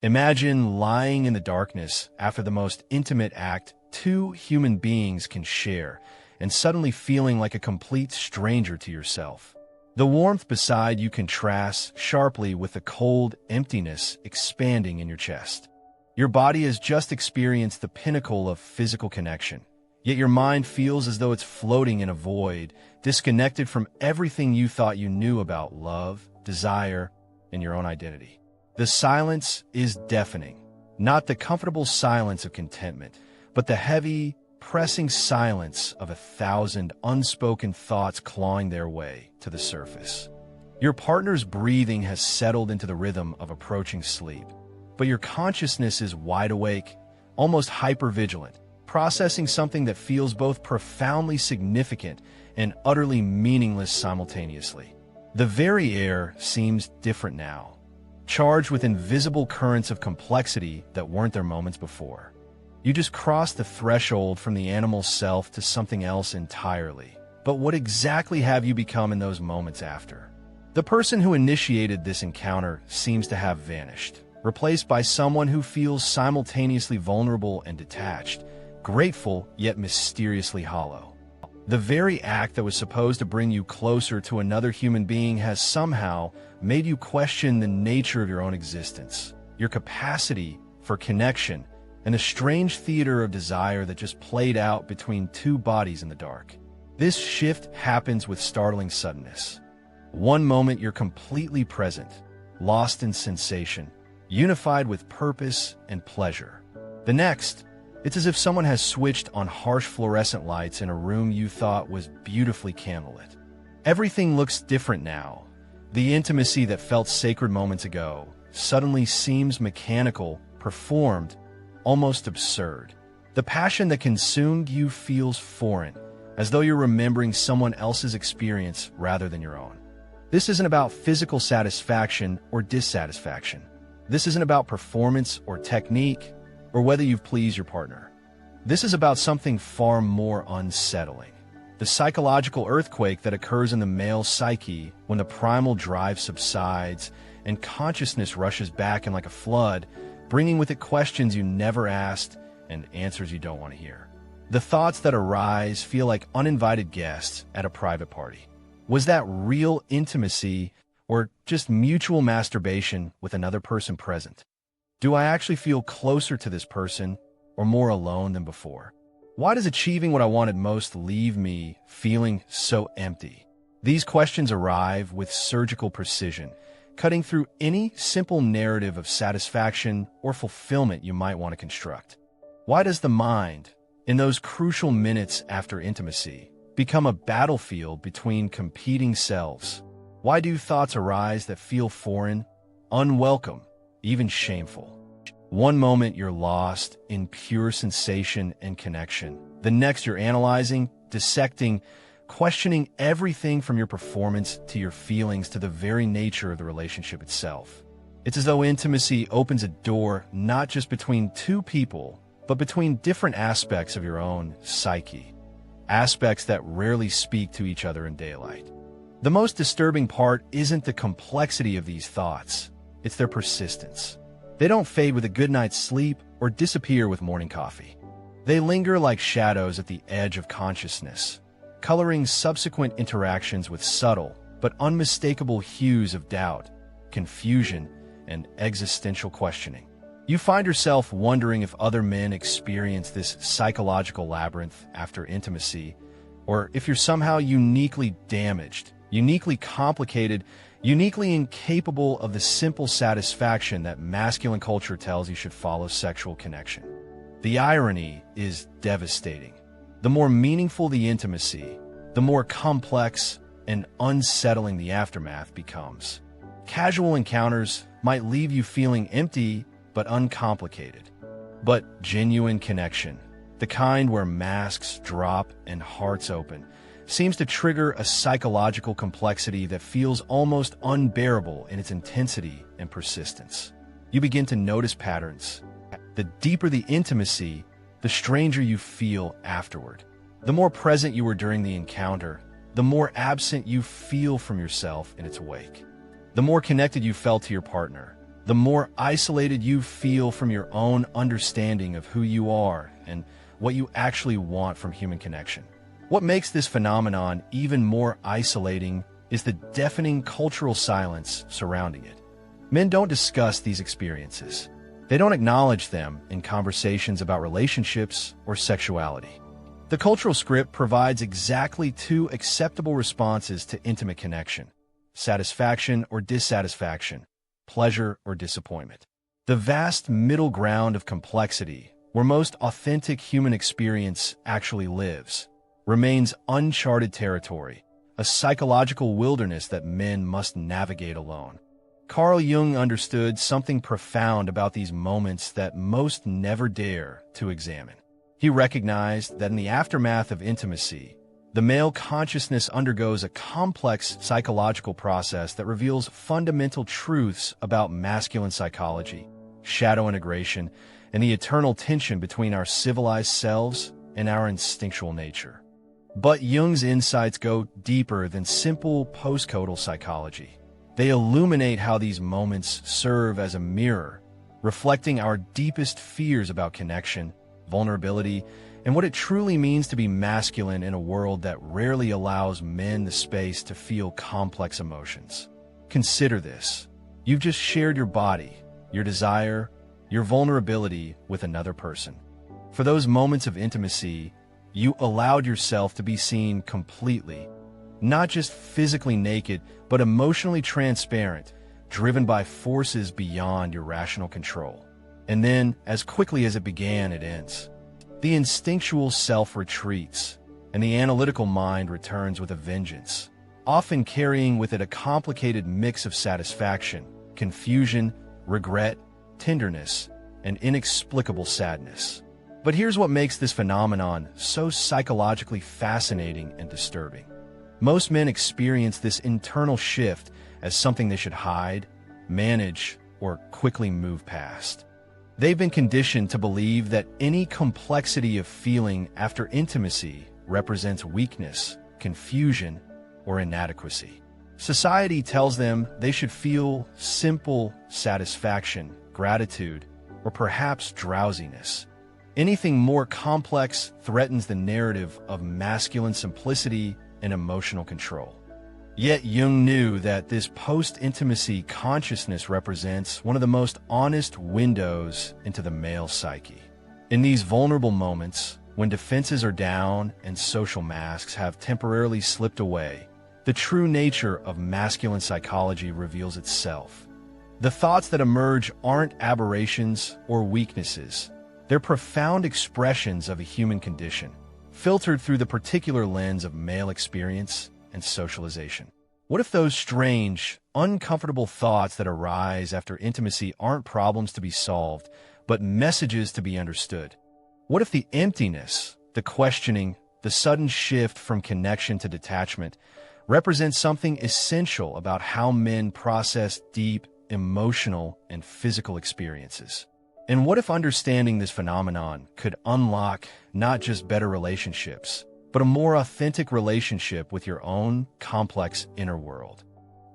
Imagine lying in the darkness after the most intimate act two human beings can share, and suddenly feeling like a complete stranger to yourself. The warmth beside you contrasts sharply with the cold emptiness expanding in your chest. Your body has just experienced the pinnacle of physical connection, yet your mind feels as though it's floating in a void, disconnected from everything you thought you knew about love, desire, and your own identity. The silence is deafening, not the comfortable silence of contentment, but the heavy, pressing silence of 1,000 unspoken thoughts clawing their way to the surface. Your partner's breathing has settled into the rhythm of approaching sleep, but your consciousness is wide awake, almost hypervigilant, processing something that feels both profoundly significant and utterly meaningless simultaneously. The very air seems different now, charged with invisible currents of complexity that weren't there moments before. You just crossed the threshold from the animal self to something else entirely. But what exactly have you become in those moments after? The person who initiated this encounter seems to have vanished, replaced by someone who feels simultaneously vulnerable and detached, grateful yet mysteriously hollow. The very act that was supposed to bring you closer to another human being has somehow made you question the nature of your own existence, your capacity for connection, and a strange theater of desire that just played out between two bodies in the dark. This shift happens with startling suddenness. One moment you're completely present, lost in sensation, unified with purpose and pleasure. The next, it's as if someone has switched on harsh fluorescent lights in a room you thought was beautifully candlelit. Everything looks different now. The intimacy that felt sacred moments ago suddenly seems mechanical, performed, almost absurd. The passion that consumed you feels foreign, as though you're remembering someone else's experience rather than your own. This isn't about physical satisfaction or dissatisfaction. This isn't about performance or technique, or whether you've pleased your partner. This is about something far more unsettling. The psychological earthquake that occurs in the male psyche when the primal drive subsides and consciousness rushes back in like a flood, bringing with it questions you never asked and answers you don't want to hear. The thoughts that arise feel like uninvited guests at a private party. Was that real intimacy or just mutual masturbation with another person present? Do I actually feel closer to this person or more alone than before? Why does achieving what I wanted most leave me feeling so empty? These questions arrive with surgical precision, cutting through any simple narrative of satisfaction or fulfillment you might want to construct. Why does the mind, in those crucial minutes after intimacy, become a battlefield between competing selves? Why do thoughts arise that feel foreign, unwelcome, even shameful? One moment you're lost in pure sensation and connection. The next you're analyzing, dissecting, questioning everything from your performance to your feelings to the very nature of the relationship itself. It's as though intimacy opens a door not just between two people, but between different aspects of your own psyche, aspects that rarely speak to each other in daylight. The most disturbing part isn't the complexity of these thoughts, it's their persistence. They don't fade with a good night's sleep or disappear with morning coffee. They linger like shadows at the edge of consciousness, coloring subsequent interactions with subtle but unmistakable hues of doubt, confusion, and existential questioning. You find yourself wondering if other men experience this psychological labyrinth after intimacy, or if you're somehow uniquely damaged, uniquely complicated, uniquely incapable of the simple satisfaction that masculine culture tells you should follow sexual connection. The irony is devastating. The more meaningful the intimacy, the more complex and unsettling the aftermath becomes. Casual encounters might leave you feeling empty but uncomplicated. But genuine connection, the kind where masks drop and hearts open, seems to trigger a psychological complexity that feels almost unbearable in its intensity and persistence. You begin to notice patterns. The deeper the intimacy, the stranger you feel afterward. The more present you were during the encounter, the more absent you feel from yourself in its wake. The more connected you felt to your partner, the the more isolated you feel from your own understanding of who you are and what you actually want from human connection. What makes this phenomenon even more isolating is the deafening cultural silence surrounding it. Men don't discuss these experiences. They don't acknowledge them in conversations about relationships or sexuality. The cultural script provides exactly two acceptable responses to intimate connection: satisfaction or dissatisfaction, pleasure or disappointment. The vast middle ground of complexity, where most authentic human experience actually lives, remains uncharted territory, a psychological wilderness that men must navigate alone. Carl Jung understood something profound about these moments that most never dare to examine. He recognized that in the aftermath of intimacy, the male consciousness undergoes a complex psychological process that reveals fundamental truths about masculine psychology, shadow integration, and the eternal tension between our civilized selves and our instinctual nature. But Jung's insights go deeper than simple postcoital psychology. They illuminate how these moments serve as a mirror, reflecting our deepest fears about connection, vulnerability, and what it truly means to be masculine in a world that rarely allows men the space to feel complex emotions. Consider this. You've just shared your body, your desire, your vulnerability with another person. For those moments of intimacy, you allowed yourself to be seen completely, not just physically naked, but emotionally transparent, driven by forces beyond your rational control. And then, as quickly as it began, it ends. The instinctual self retreats, and the analytical mind returns with a vengeance, often carrying with it a complicated mix of satisfaction, confusion, regret, tenderness, and inexplicable sadness. But here's what makes this phenomenon so psychologically fascinating and disturbing. Most men experience this internal shift as something they should hide, manage, or quickly move past. They've been conditioned to believe that any complexity of feeling after intimacy represents weakness, confusion, or inadequacy. Society tells them they should feel simple satisfaction, gratitude, or perhaps drowsiness. Anything more complex threatens the narrative of masculine simplicity and emotional control. Yet Jung knew that this post-intimacy consciousness represents one of the most honest windows into the male psyche. In these vulnerable moments, when defenses are down and social masks have temporarily slipped away, the true nature of masculine psychology reveals itself. The thoughts that emerge aren't aberrations or weaknesses. They're profound expressions of a human condition, filtered through the particular lens of male experience and socialization. What if those strange, uncomfortable thoughts that arise after intimacy aren't problems to be solved, but messages to be understood? What if the emptiness, the questioning, the sudden shift from connection to detachment represents something essential about how men process deep, emotional, and physical experiences? And what if understanding this phenomenon could unlock not just better relationships, but a more authentic relationship with your own complex inner world?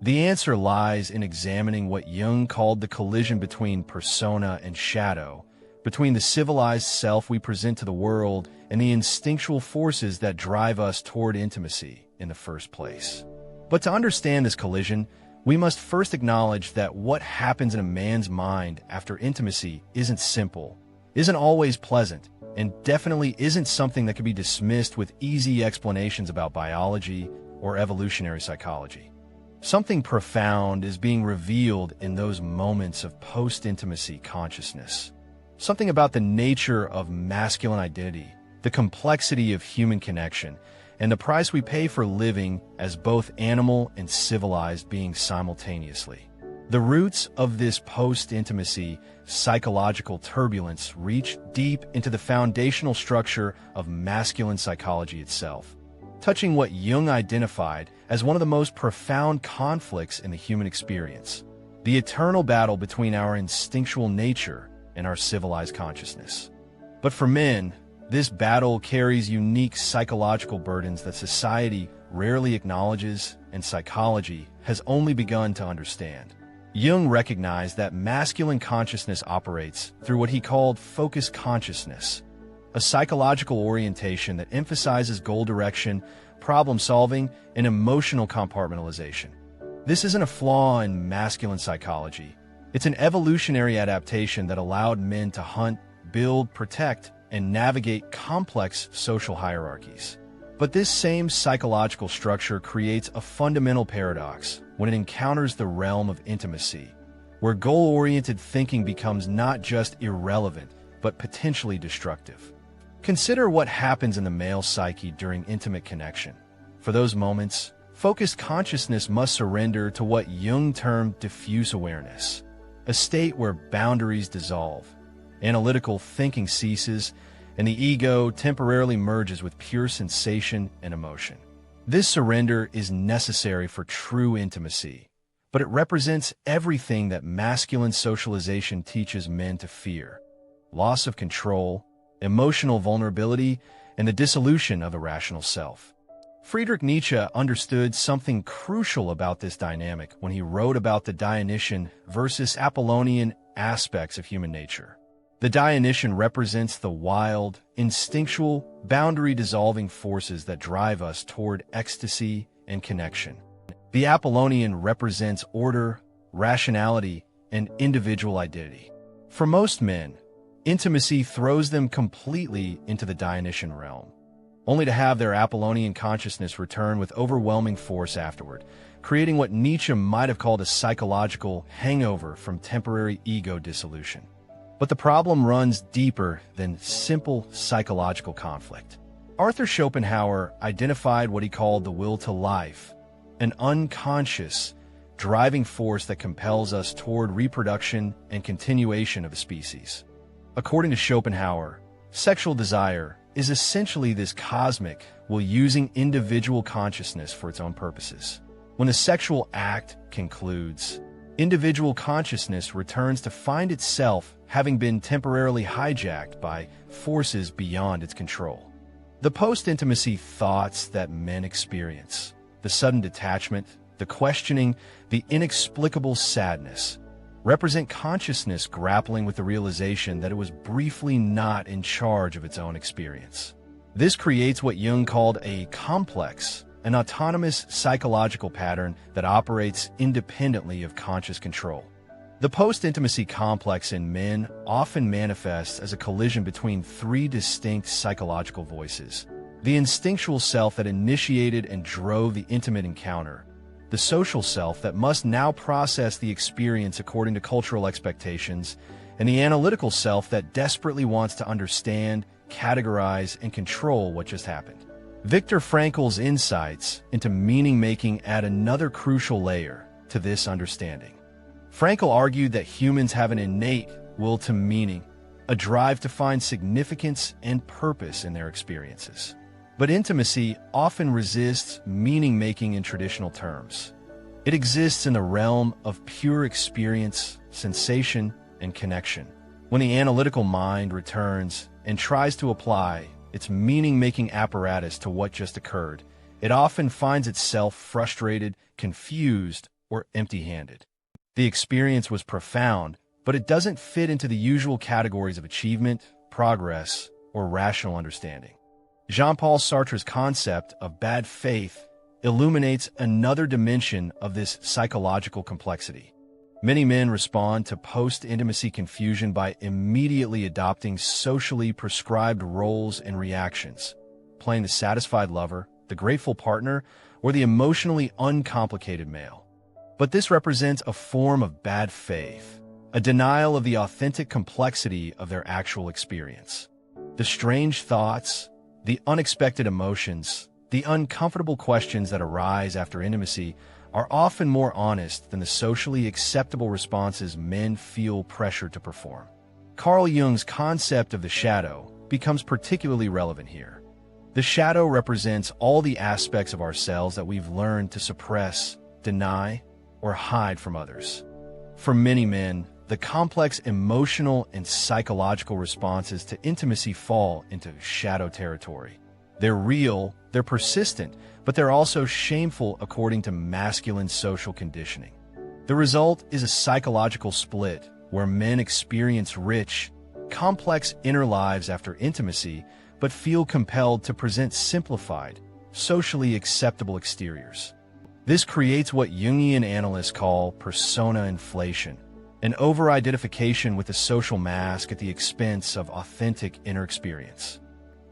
The answer lies in examining what Jung called the collision between persona and shadow, between the civilized self we present to the world and the instinctual forces that drive us toward intimacy in the first place. But to understand this collision, we must first acknowledge that what happens in a man's mind after intimacy isn't simple, isn't always pleasant, and definitely isn't something that can be dismissed with easy explanations about biology or evolutionary psychology. Something profound is being revealed in those moments of post-intimacy consciousness. Something about the nature of masculine identity, the complexity of human connection, and the price we pay for living as both animal and civilized beings simultaneously. The roots of this post-intimacy psychological turbulence reach deep into the foundational structure of masculine psychology itself, touching what Jung identified as one of the most profound conflicts in the human experience: the eternal battle between our instinctual nature and our civilized consciousness. But for men, this battle carries unique psychological burdens that society rarely acknowledges and psychology has only begun to understand. Jung recognized that masculine consciousness operates through what he called focused consciousness, a psychological orientation that emphasizes goal direction, problem solving, and emotional compartmentalization. This isn't a flaw in masculine psychology. It's an evolutionary adaptation that allowed men to hunt, build, protect, and navigate complex social hierarchies. But this same psychological structure creates a fundamental paradox when it encounters the realm of intimacy, where goal-oriented thinking becomes not just irrelevant, but potentially destructive. Consider what happens in the male psyche during intimate connection. For those moments, focused consciousness must surrender to what Jung termed diffuse awareness, a state where boundaries dissolve, analytical thinking ceases, and the ego temporarily merges with pure sensation and emotion. This surrender is necessary for true intimacy, but it represents everything that masculine socialization teaches men to fear: loss of control, emotional vulnerability, and the dissolution of the rational self. Friedrich Nietzsche understood something crucial about this dynamic when he wrote about the Dionysian versus Apollonian aspects of human nature. The Dionysian represents the wild, instinctual, boundary-dissolving forces that drive us toward ecstasy and connection. The Apollonian represents order, rationality, and individual identity. For most men, intimacy throws them completely into the Dionysian realm, only to have their Apollonian consciousness return with overwhelming force afterward, creating what Nietzsche might have called a psychological hangover from temporary ego dissolution. But the problem runs deeper than simple psychological conflict. Arthur Schopenhauer identified what he called the will to life, an unconscious, driving force that compels us toward reproduction and continuation of a species. According to Schopenhauer, sexual desire is essentially this cosmic will using individual consciousness for its own purposes. When the sexual act concludes, individual consciousness returns to find itself having been temporarily hijacked by forces beyond its control. The post-intimacy thoughts that men experience, the sudden detachment, the questioning, the inexplicable sadness, represent consciousness grappling with the realization that it was briefly not in charge of its own experience. This creates what Jung called a complex, an autonomous psychological pattern that operates independently of conscious control. The post-intimacy complex in men often manifests as a collision between three distinct psychological voices: the instinctual self that initiated and drove the intimate encounter, the social self that must now process the experience according to cultural expectations, and the analytical self that desperately wants to understand, categorize, and control what just happened. Viktor Frankl's insights into meaning-making add another crucial layer to this understanding. Frankl argued that humans have an innate will to meaning, a drive to find significance and purpose in their experiences. But intimacy often resists meaning-making in traditional terms. It exists in the realm of pure experience, sensation, and connection. When the analytical mind returns and tries to apply its meaning-making apparatus to what just occurred, it often finds itself frustrated, confused, or empty-handed. The experience was profound, but it doesn't fit into the usual categories of achievement, progress, or rational understanding. Jean-Paul Sartre's concept of bad faith illuminates another dimension of this psychological complexity. Many men respond to post-intimacy confusion by immediately adopting socially prescribed roles and reactions, playing the satisfied lover, the grateful partner, or the emotionally uncomplicated male. But this represents a form of bad faith, a denial of the authentic complexity of their actual experience. The strange thoughts, the unexpected emotions, the uncomfortable questions that arise after intimacy are often more honest than the socially acceptable responses men feel pressured to perform. Carl Jung's concept of the shadow becomes particularly relevant here. The shadow represents all the aspects of ourselves that we've learned to suppress, deny, or hide from others. For many men, the complex emotional and psychological responses to intimacy fall into shadow territory. They're real, they're persistent, but they're also shameful according to masculine social conditioning. The result is a psychological split where men experience rich, complex inner lives after intimacy, but feel compelled to present simplified, socially acceptable exteriors. This creates what Jungian analysts call persona inflation, an over-identification with the social mask at the expense of authentic inner experience.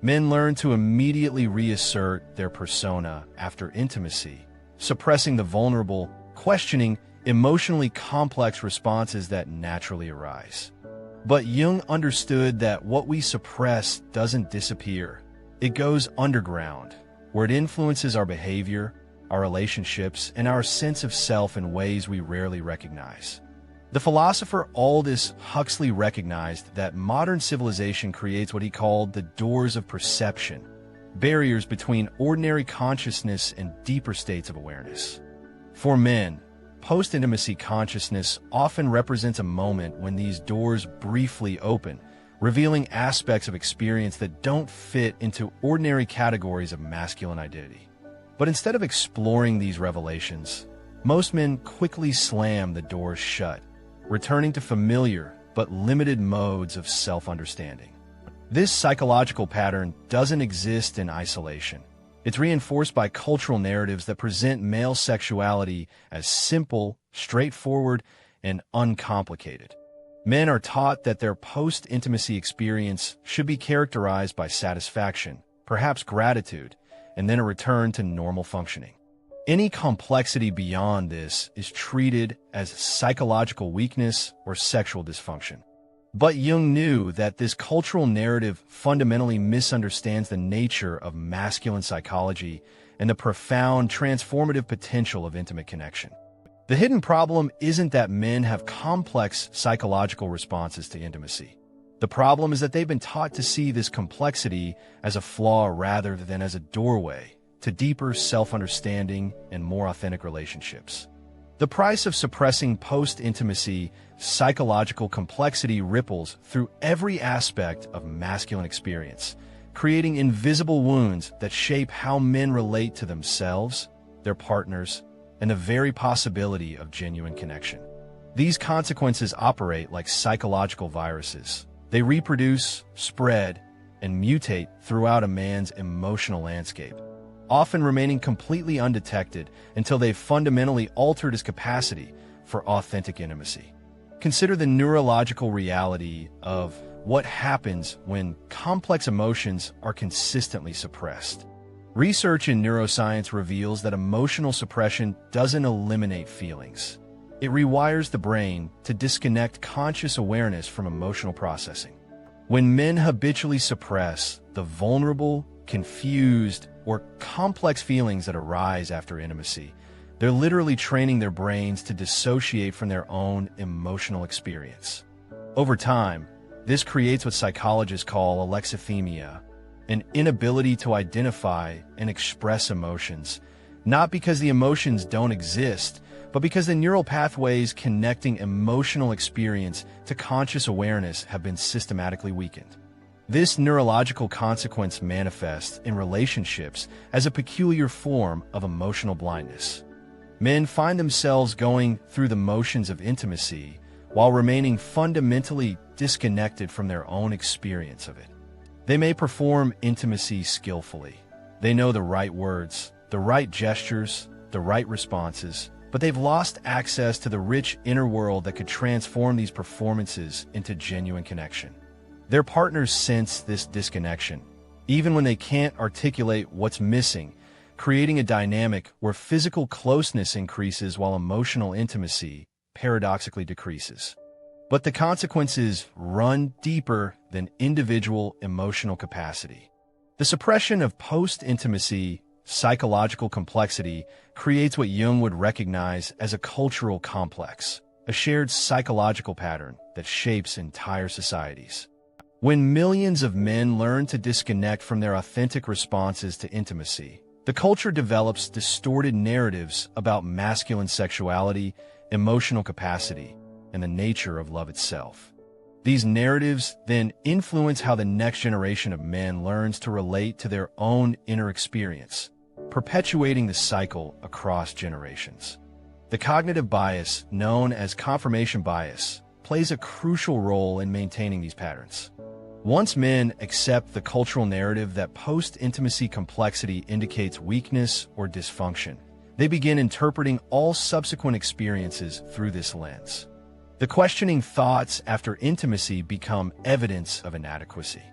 Men learn to immediately reassert their persona after intimacy, suppressing the vulnerable, questioning, emotionally complex responses that naturally arise. But Jung understood that what we suppress doesn't disappear. It goes underground, where it influences our behavior, our relationships, and our sense of self in ways we rarely recognize. The philosopher Aldous Huxley recognized that modern civilization creates what he called the doors of perception, barriers between ordinary consciousness and deeper states of awareness. For men, post-intimacy consciousness often represents a moment when these doors briefly open, revealing aspects of experience that don't fit into ordinary categories of masculine identity. But instead of exploring these revelations, most men quickly slam the doors shut, returning to familiar but limited modes of self-understanding. This psychological pattern doesn't exist in isolation. It's reinforced by cultural narratives that present male sexuality as simple, straightforward, and uncomplicated. Men are taught that their post-intimacy experience should be characterized by satisfaction, perhaps gratitude, and then a return to normal functioning. Any complexity beyond this is treated as psychological weakness or sexual dysfunction. But Jung knew that this cultural narrative fundamentally misunderstands the nature of masculine psychology and the profound transformative potential of intimate connection. The hidden problem isn't that men have complex psychological responses to intimacy. The problem is that they've been taught to see this complexity as a flaw rather than as a doorway to deeper self-understanding and more authentic relationships. The price of suppressing post-intimacy psychological complexity ripples through every aspect of masculine experience, creating invisible wounds that shape how men relate to themselves, their partners, and the very possibility of genuine connection. These consequences operate like psychological viruses. They reproduce, spread, and mutate throughout a man's emotional landscape, often remaining completely undetected until they've fundamentally altered his capacity for authentic intimacy. Consider the neurological reality of what happens when complex emotions are consistently suppressed. Research in neuroscience reveals that emotional suppression doesn't eliminate feelings. It rewires the brain to disconnect conscious awareness from emotional processing. When men habitually suppress the vulnerable, confused, or complex feelings that arise after intimacy, they're literally training their brains to dissociate from their own emotional experience. Over time, this creates what psychologists call alexithymia, an inability to identify and express emotions, not because the emotions don't exist, but because the neural pathways connecting emotional experience to conscious awareness have been systematically weakened. This neurological consequence manifests in relationships as a peculiar form of emotional blindness. Men find themselves going through the motions of intimacy while remaining fundamentally disconnected from their own experience of it. They may perform intimacy skillfully. They know the right words, the right gestures, the right responses, but they've lost access to the rich inner world that could transform these performances into genuine connection. Their partners sense this disconnection, even when they can't articulate what's missing, creating a dynamic where physical closeness increases while emotional intimacy paradoxically decreases. But the consequences run deeper than individual emotional capacity. The suppression of post-intimacy psychological complexity creates what Jung would recognize as a cultural complex, a shared psychological pattern that shapes entire societies. When millions of men learn to disconnect from their authentic responses to intimacy, the culture develops distorted narratives about masculine sexuality, emotional capacity, and the nature of love itself. These narratives then influence how the next generation of men learns to relate to their own inner experience, perpetuating the cycle across generations. The cognitive bias, known as confirmation bias, plays a crucial role in maintaining these patterns. Once men accept the cultural narrative that post-intimacy complexity indicates weakness or dysfunction, they begin interpreting all subsequent experiences through this lens. The questioning thoughts after intimacy become evidence of inadequacy.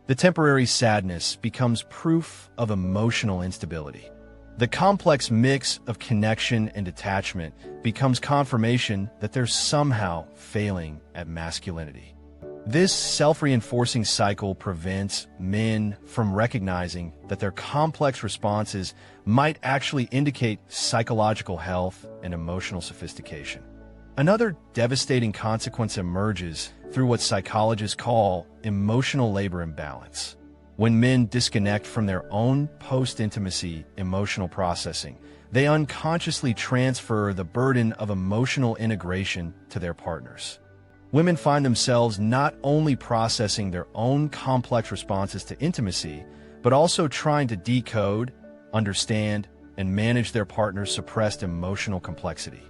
The temporary sadness becomes proof of emotional instability. The complex mix of connection and detachment becomes confirmation that they're somehow failing at masculinity. This self-reinforcing cycle prevents men from recognizing that their complex responses might actually indicate psychological health and emotional sophistication. Another devastating consequence emerges through what psychologists call emotional labor imbalance. When men disconnect from their own post-intimacy emotional processing, they unconsciously transfer the burden of emotional integration to their partners. Women find themselves not only processing their own complex responses to intimacy, but also trying to decode, understand, and manage their partner's suppressed emotional complexity.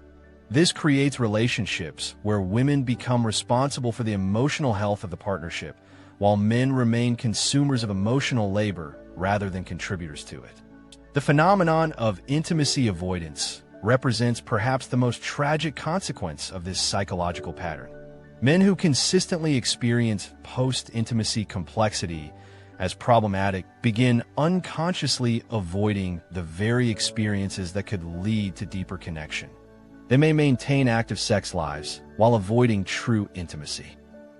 This creates relationships where women become responsible for the emotional health of the partnership, while men remain consumers of emotional labor rather than contributors to it. The phenomenon of intimacy avoidance represents perhaps the most tragic consequence of this psychological pattern. Men who consistently experience post-intimacy complexity as problematic begin unconsciously avoiding the very experiences that could lead to deeper connection. They may maintain active sex lives while avoiding true intimacy.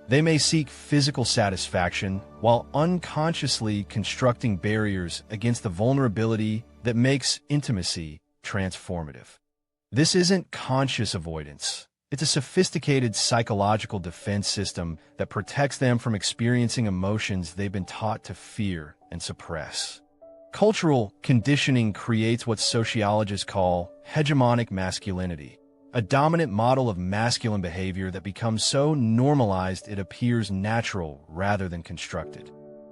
They may seek physical satisfaction while unconsciously constructing barriers against the vulnerability that makes intimacy transformative. This isn't conscious avoidance. It's a sophisticated psychological defense system that protects them from experiencing emotions they've been taught to fear and suppress. Cultural conditioning creates what sociologists call hegemonic masculinity, a dominant model of masculine behavior that becomes so normalized it appears natural rather than constructed.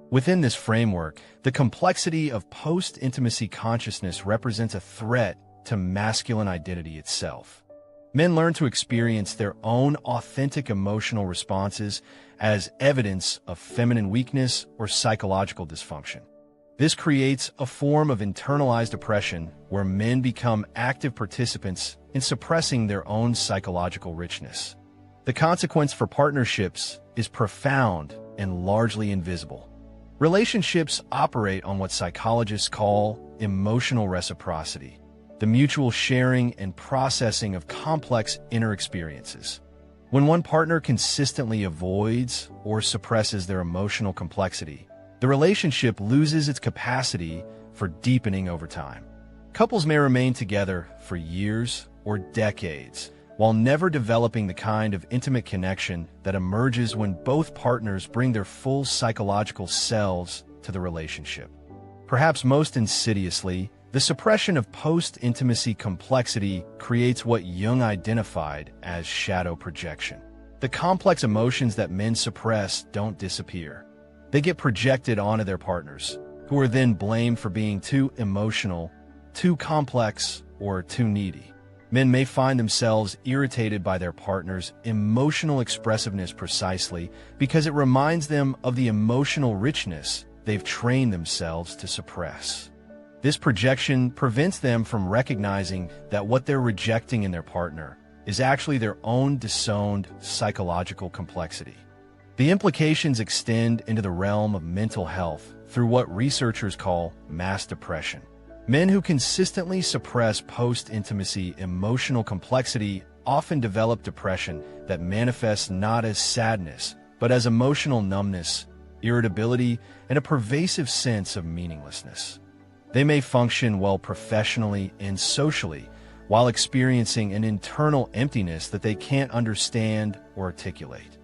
Within this framework, the complexity of post-intimacy consciousness represents a threat to masculine identity itself. Men learn to experience their own authentic emotional responses as evidence of feminine weakness or psychological dysfunction. This creates a form of internalized oppression where men become active participants in suppressing their own psychological richness. The consequence for partnerships is profound and largely invisible. Relationships operate on what psychologists call emotional reciprocity, the mutual sharing and processing of complex inner experiences. When one partner consistently avoids or suppresses their emotional complexity, the relationship loses its capacity for deepening over time. Couples may remain together for years or decades, while never developing the kind of intimate connection that emerges when both partners bring their full psychological selves to the relationship. Perhaps most insidiously, the suppression of post-intimacy complexity creates what Jung identified as shadow projection. The complex emotions that men suppress don't disappear. They get projected onto their partners, who are then blamed for being too emotional, too complex, or too needy. Men may find themselves irritated by their partner's emotional expressiveness precisely because it reminds them of the emotional richness they've trained themselves to suppress. This projection prevents them from recognizing that what they're rejecting in their partner is actually their own disowned psychological complexity. The implications extend into the realm of mental health through what researchers call mass depression. Men who consistently suppress post-intimacy emotional complexity often develop depression that manifests not as sadness, but as emotional numbness, irritability, and a pervasive sense of meaninglessness. They may function well professionally and socially, while experiencing an internal emptiness that they can't understand or articulate.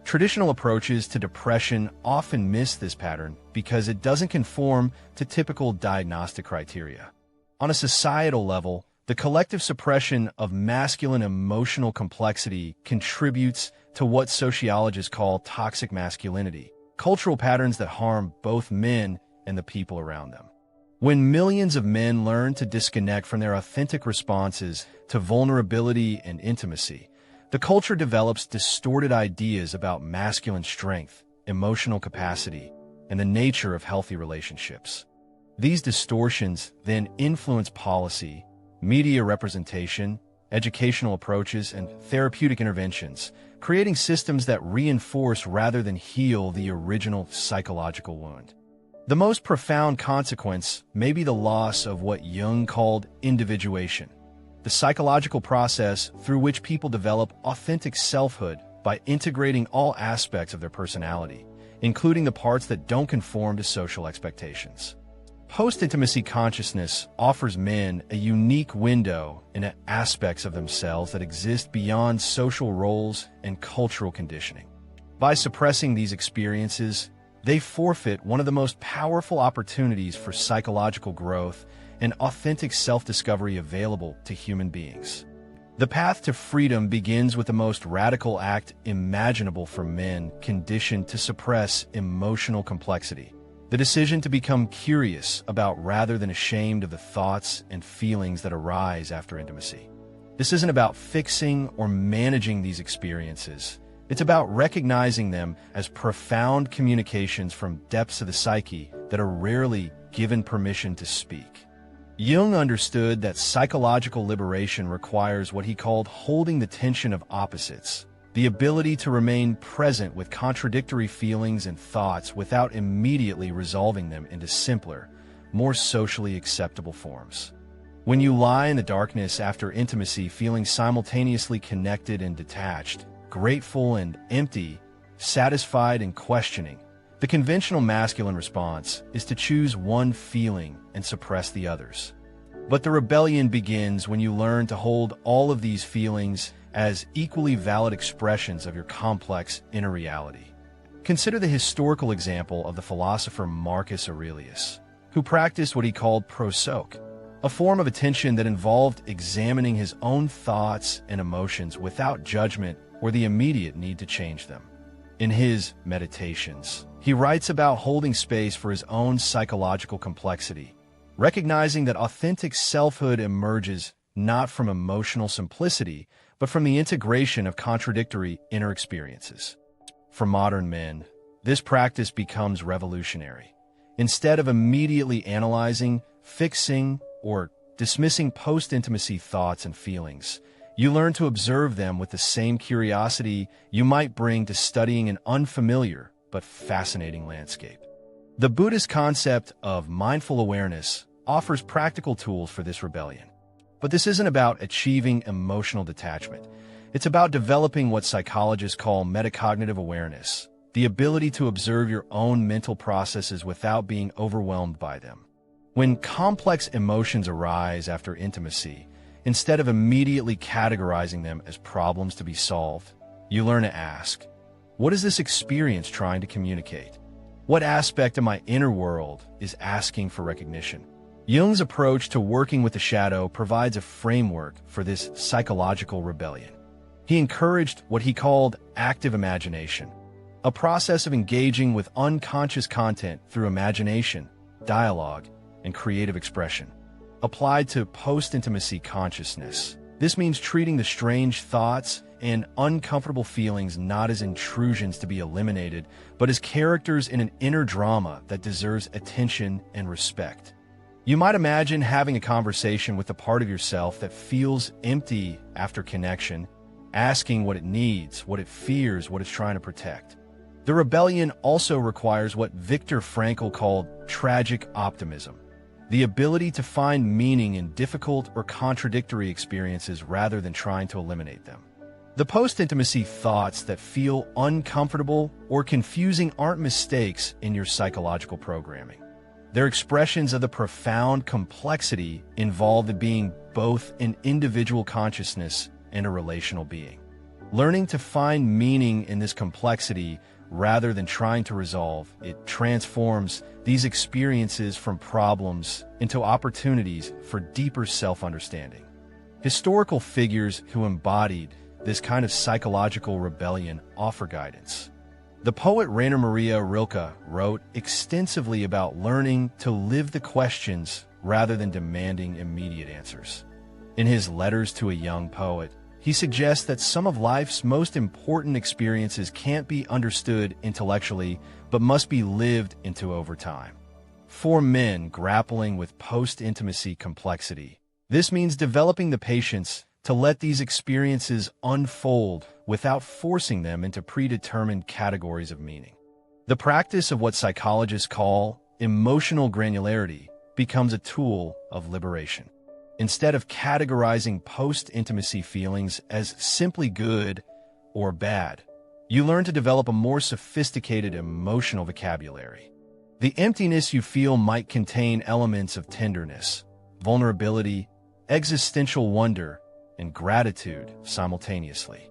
Traditional approaches to depression often miss this pattern because it doesn't conform to typical diagnostic criteria. On a societal level, the collective suppression of masculine emotional complexity contributes to what sociologists call toxic masculinity, cultural patterns that harm both men and the people around them. When millions of men learn to disconnect from their authentic responses to vulnerability and intimacy, the culture develops distorted ideas about masculine strength, emotional capacity, and the nature of healthy relationships. These distortions then influence policy, media representation, educational approaches, and therapeutic interventions, creating systems that reinforce rather than heal the original psychological wound. The most profound consequence may be the loss of what Jung called individuation, the psychological process through which people develop authentic selfhood by integrating all aspects of their personality, including the parts that don't conform to social expectations. Post-intimacy consciousness offers men a unique window into aspects of themselves that exist beyond social roles and cultural conditioning. By suppressing these experiences, they forfeit one of the most powerful opportunities for psychological growth and authentic self-discovery available to human beings. The path to freedom begins with the most radical act imaginable for men conditioned to suppress emotional complexity. The decision to become curious about rather than ashamed of the thoughts and feelings that arise after intimacy. This isn't about fixing or managing these experiences. It's about recognizing them as profound communications from depths of the psyche that are rarely given permission to speak. Jung understood that psychological liberation requires what he called holding the tension of opposites, the ability to remain present with contradictory feelings and thoughts without immediately resolving them into simpler, more socially acceptable forms. When you lie in the darkness after intimacy feeling simultaneously connected and detached, grateful and empty, satisfied and questioning, the conventional masculine response is to choose one feeling and suppress the others. But the rebellion begins when you learn to hold all of these feelings as equally valid expressions of your complex inner reality. Consider the historical example of the philosopher Marcus Aurelius, who practiced what he called prosok, a form of attention that involved examining his own thoughts and emotions without judgment or the immediate need to change them. In his Meditations, he writes about holding space for his own psychological complexity, recognizing that authentic selfhood emerges not from emotional simplicity, but from the integration of contradictory inner experiences. For modern men, this practice becomes revolutionary. Instead of immediately analyzing, fixing, or dismissing post-intimacy thoughts and feelings, you learn to observe them with the same curiosity you might bring to studying an unfamiliar but fascinating landscape. The Buddhist concept of mindful awareness offers practical tools for this rebellion. But this isn't about achieving emotional detachment. It's about developing what psychologists call metacognitive awareness, the ability to observe your own mental processes without being overwhelmed by them. When complex emotions arise after intimacy, instead of immediately categorizing them as problems to be solved, you learn to ask, what is this experience trying to communicate? What aspect of my inner world is asking for recognition? Jung's approach to working with the shadow provides a framework for this psychological rebellion. He encouraged what he called active imagination, a process of engaging with unconscious content through imagination, dialogue, and creative expression. Applied to post-intimacy consciousness, this means treating the strange thoughts and uncomfortable feelings not as intrusions to be eliminated, but as characters in an inner drama that deserves attention and respect. You might imagine having a conversation with the part of yourself that feels empty after connection, asking what it needs, what it fears, what it's trying to protect. The rebellion also requires what Viktor Frankl called tragic optimism, the ability to find meaning in difficult or contradictory experiences rather than trying to eliminate them. The post-intimacy thoughts that feel uncomfortable or confusing aren't mistakes in your psychological programming. They're expressions of the profound complexity involved in being both an individual consciousness and a relational being. Learning to find meaning in this complexity rather than trying to resolve it transforms these experiences from problems into opportunities for deeper self-understanding. Historical figures who embodied this kind of psychological rebellion offer guidance. The poet Rainer Maria Rilke wrote extensively about learning to live the questions rather than demanding immediate answers. In his Letters to a Young Poet, he suggests that some of life's most important experiences can't be understood intellectually, but must be lived into over time. For men grappling with post-intimacy complexity, this means developing the patience to let these experiences unfold without forcing them into predetermined categories of meaning. The practice of what psychologists call emotional granularity becomes a tool of liberation. Instead of categorizing post-intimacy feelings as simply good or bad, you learn to develop a more sophisticated emotional vocabulary. The emptiness you feel might contain elements of tenderness, vulnerability, existential wonder, and gratitude simultaneously.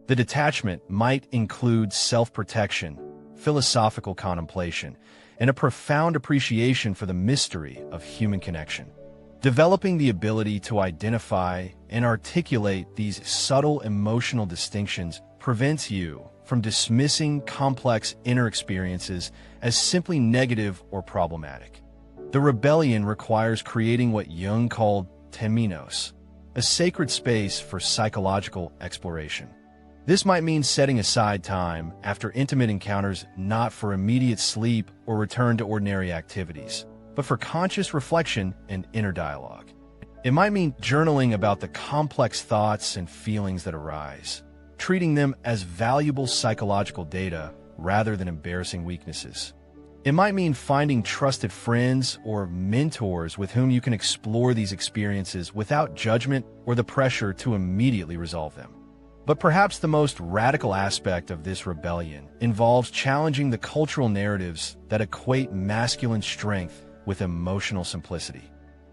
The detachment might include self-protection, philosophical contemplation, and a profound appreciation for the mystery of human connection. Developing the ability to identify and articulate these subtle emotional distinctions prevents you from dismissing complex inner experiences as simply negative or problematic. The rebellion requires creating what Jung called temenos, a sacred space for psychological exploration. This might mean setting aside time after intimate encounters not for immediate sleep or return to ordinary activities, but for conscious reflection and inner dialogue. It might mean journaling about the complex thoughts and feelings that arise, treating them as valuable psychological data rather than embarrassing weaknesses. It might mean finding trusted friends or mentors with whom you can explore these experiences without judgment or the pressure to immediately resolve them. But perhaps the most radical aspect of this rebellion involves challenging the cultural narratives that equate masculine strength with emotional simplicity.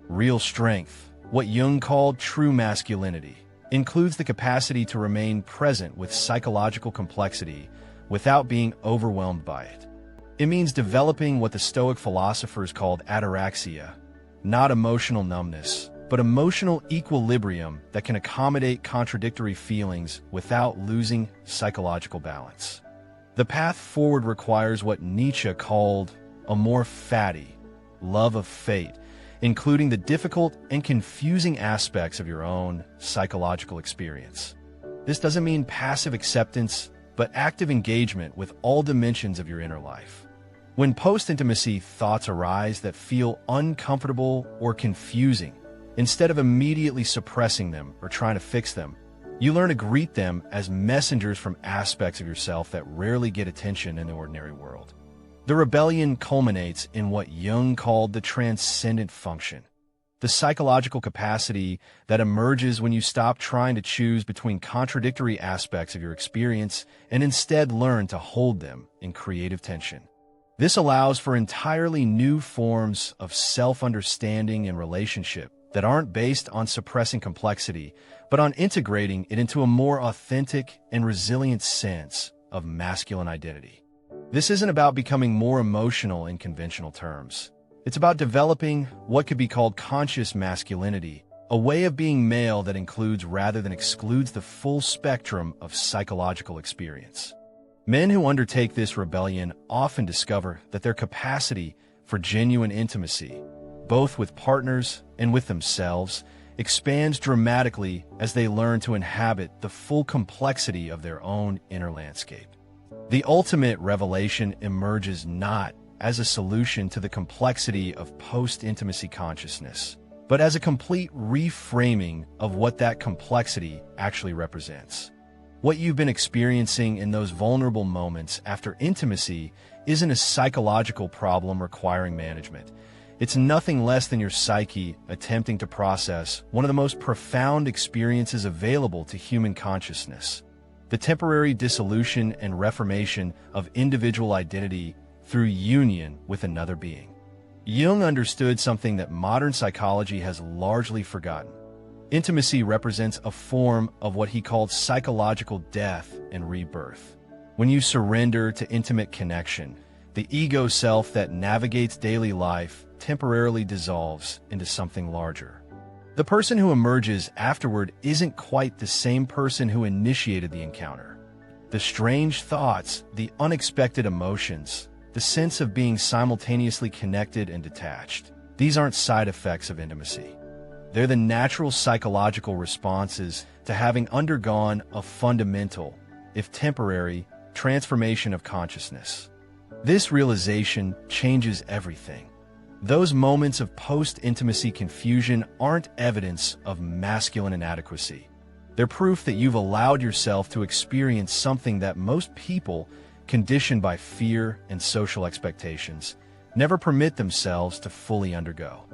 Real strength, what Jung called true masculinity, includes the capacity to remain present with psychological complexity without being overwhelmed by it. It means developing what the Stoic philosophers called ataraxia, not emotional numbness, but emotional equilibrium that can accommodate contradictory feelings without losing psychological balance. The path forward requires what Nietzsche called amor fati, love of fate, including the difficult and confusing aspects of your own psychological experience. This doesn't mean passive acceptance, but active engagement with all dimensions of your inner life. When post-intimacy thoughts arise that feel uncomfortable or confusing, instead of immediately suppressing them or trying to fix them, you learn to greet them as messengers from aspects of yourself that rarely get attention in the ordinary world. The rebellion culminates in what Jung called the transcendent function, the psychological capacity that emerges when you stop trying to choose between contradictory aspects of your experience and instead learn to hold them in creative tension. This allows for entirely new forms of self-understanding and relationship that aren't based on suppressing complexity, but on integrating it into a more authentic and resilient sense of masculine identity. This isn't about becoming more emotional in conventional terms. It's about developing what could be called conscious masculinity, a way of being male that includes rather than excludes the full spectrum of psychological experience. Men who undertake this rebellion often discover that their capacity for genuine intimacy, both with partners and with themselves, expands dramatically as they learn to inhabit the full complexity of their own inner landscape. The ultimate revelation emerges not as a solution to the complexity of post-intimacy consciousness, but as a complete reframing of what that complexity actually represents. What you've been experiencing in those vulnerable moments after intimacy isn't a psychological problem requiring management. It's nothing less than your psyche attempting to process one of the most profound experiences available to human consciousness: the temporary dissolution and reformation of individual identity through union with another being. Jung understood something that modern psychology has largely forgotten. Intimacy represents a form of what he called psychological death and rebirth. When you surrender to intimate connection, the ego self that navigates daily life temporarily dissolves into something larger. The person who emerges afterward isn't quite the same person who initiated the encounter. The strange thoughts, the unexpected emotions, the sense of being simultaneously connected and detached. These aren't side effects of intimacy. They're the natural psychological responses to having undergone a fundamental, if temporary, transformation of consciousness. This realization changes everything. Those moments of post-intimacy confusion aren't evidence of masculine inadequacy. They're proof that you've allowed yourself to experience something that most people, conditioned by fear and social expectations, never permit themselves to fully undergo.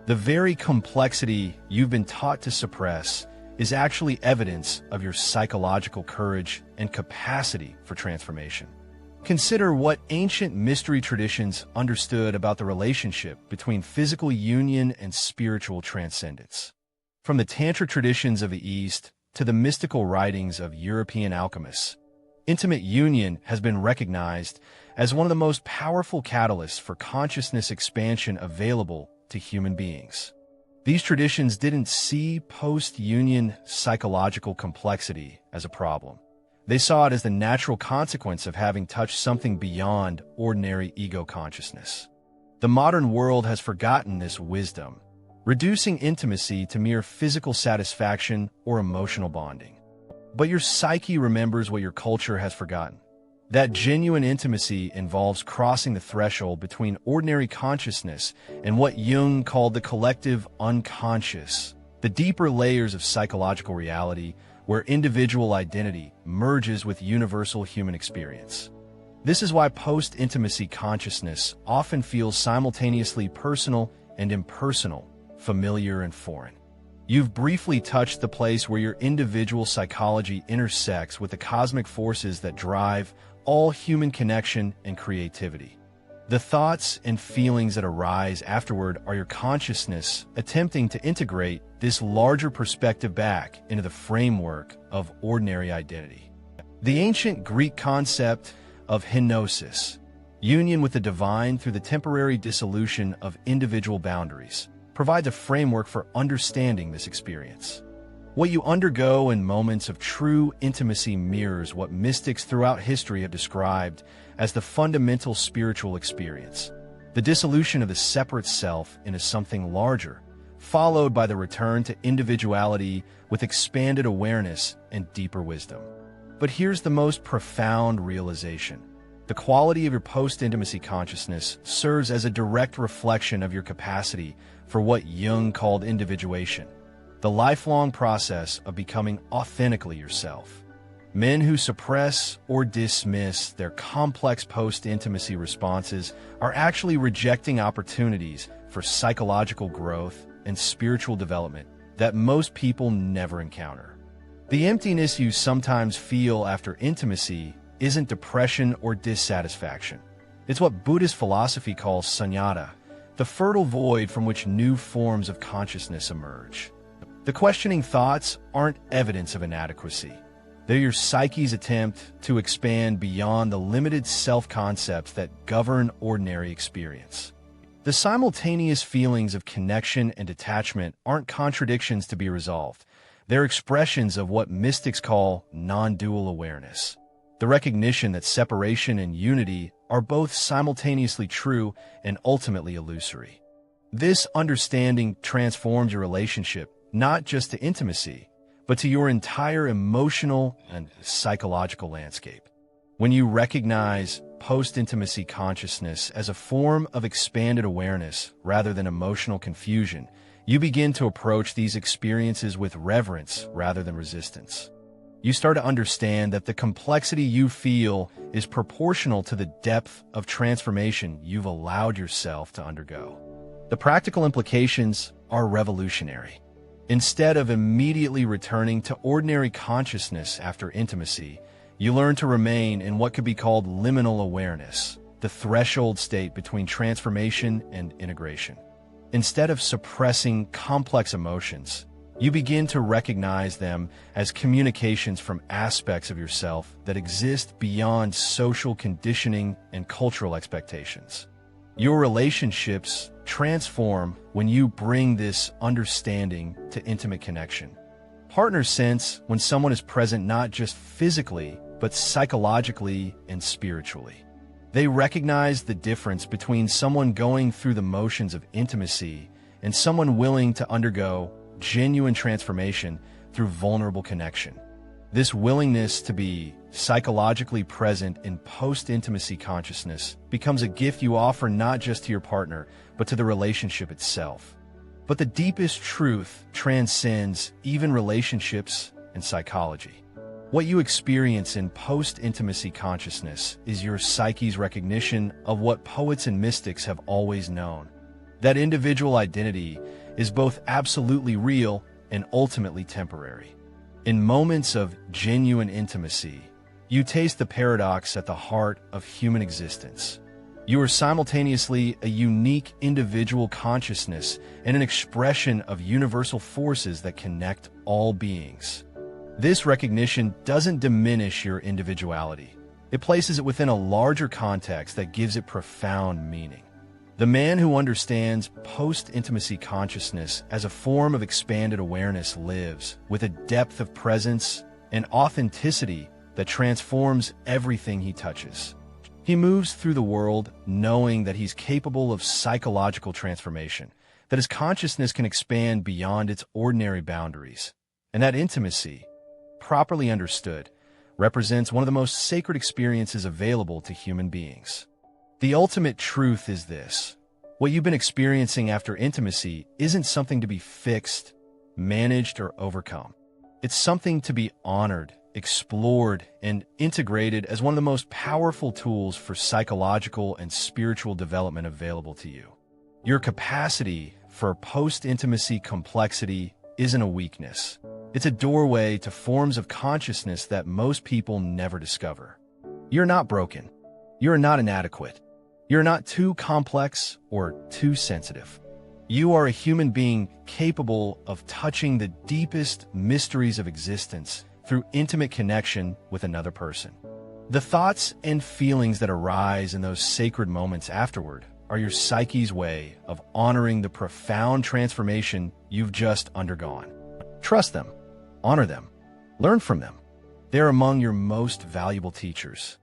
The very complexity you've been taught to suppress is actually evidence of your psychological courage and capacity for transformation. Consider what ancient mystery traditions understood about the relationship between physical union and spiritual transcendence. From the Tantra traditions of the East to the mystical writings of European alchemists, intimate union has been recognized as one of the most powerful catalysts for consciousness expansion available to human beings. These traditions didn't see post-union psychological complexity as a problem. They saw it as the natural consequence of having touched something beyond ordinary ego consciousness. The modern world has forgotten this wisdom, reducing intimacy to mere physical satisfaction or emotional bonding. But your psyche remembers what your culture has forgotten. That genuine intimacy involves crossing the threshold between ordinary consciousness and what Jung called the collective unconscious, the deeper layers of psychological reality where individual identity merges with universal human experience. This is why post-intimacy consciousness often feels simultaneously personal and impersonal, familiar and foreign. You've briefly touched the place where your individual psychology intersects with the cosmic forces that drive all human connection and creativity. The thoughts and feelings that arise afterward are your consciousness attempting to integrate this larger perspective back into the framework of ordinary identity. The ancient Greek concept of henosis, union with the divine through the temporary dissolution of individual boundaries, provides a framework for understanding this experience. What you undergo in moments of true intimacy mirrors what mystics throughout history have described as the fundamental spiritual experience, the dissolution of the separate self into something larger, followed by the return to individuality with expanded awareness and deeper wisdom. But here's the most profound realization. The quality of your post-intimacy consciousness serves as a direct reflection of your capacity for what Jung called individuation, the lifelong process of becoming authentically yourself. Men who suppress or dismiss their complex post-intimacy responses are actually rejecting opportunities for psychological growth and spiritual development that most people never encounter. The emptiness you sometimes feel after intimacy isn't depression or dissatisfaction. It's what Buddhist philosophy calls sunyata, the fertile void from which new forms of consciousness emerge. The questioning thoughts aren't evidence of inadequacy. They're your psyche's attempt to expand beyond the limited self-concepts that govern ordinary experience. The simultaneous feelings of connection and detachment aren't contradictions to be resolved. They're expressions of what mystics call non-dual awareness, the recognition that separation and unity are both simultaneously true and ultimately illusory. This understanding transforms your relationship not just to intimacy, but to your entire emotional and psychological landscape. When you recognize post-intimacy consciousness as a form of expanded awareness rather than emotional confusion, you begin to approach these experiences with reverence rather than resistance. You start to understand that the complexity you feel is proportional to the depth of transformation you've allowed yourself to undergo. The practical implications are revolutionary. Instead of immediately returning to ordinary consciousness after intimacy, you learn to remain in what could be called liminal awareness, the threshold state between transformation and integration. Instead of suppressing complex emotions, you begin to recognize them as communications from aspects of yourself that exist beyond social conditioning and cultural expectations. Your relationships transform when you bring this understanding to intimate connection. Partners sense when someone is present not just physically, but psychologically and spiritually. They recognize the difference between someone going through the motions of intimacy and someone willing to undergo genuine transformation through vulnerable connection. This willingness to be psychologically present in post-intimacy consciousness becomes a gift you offer not just to your partner, but to the relationship itself. But the deepest truth transcends even relationships and psychology. What you experience in post-intimacy consciousness is your psyche's recognition of what poets and mystics have always known. That individual identity is both absolutely real and ultimately temporary. In moments of genuine intimacy, you taste the paradox at the heart of human existence. You are simultaneously a unique individual consciousness and an expression of universal forces that connect all beings. This recognition doesn't diminish your individuality. It places it within a larger context that gives it profound meaning. The man who understands post-intimacy consciousness as a form of expanded awareness lives with a depth of presence and authenticity that transforms everything he touches. He moves through the world knowing that he's capable of psychological transformation, that his consciousness can expand beyond its ordinary boundaries, and that intimacy, properly understood, represents one of the most sacred experiences available to human beings. The ultimate truth is this: what you've been experiencing after intimacy isn't something to be fixed, managed, or overcome. It's something to be honored, explored, and integrated as one of the most powerful tools for psychological and spiritual development available to you. Your capacity for post-intimacy complexity isn't a weakness. It's a doorway to forms of consciousness that most people never discover. You're not broken. You're not inadequate. You're not too complex or too sensitive. You are a human being capable of touching the deepest mysteries of existence through intimate connection with another person. The thoughts and feelings that arise in those sacred moments afterward are your psyche's way of honoring the profound transformation you've just undergone. Trust them, honor them, learn from them. They're among your most valuable teachers.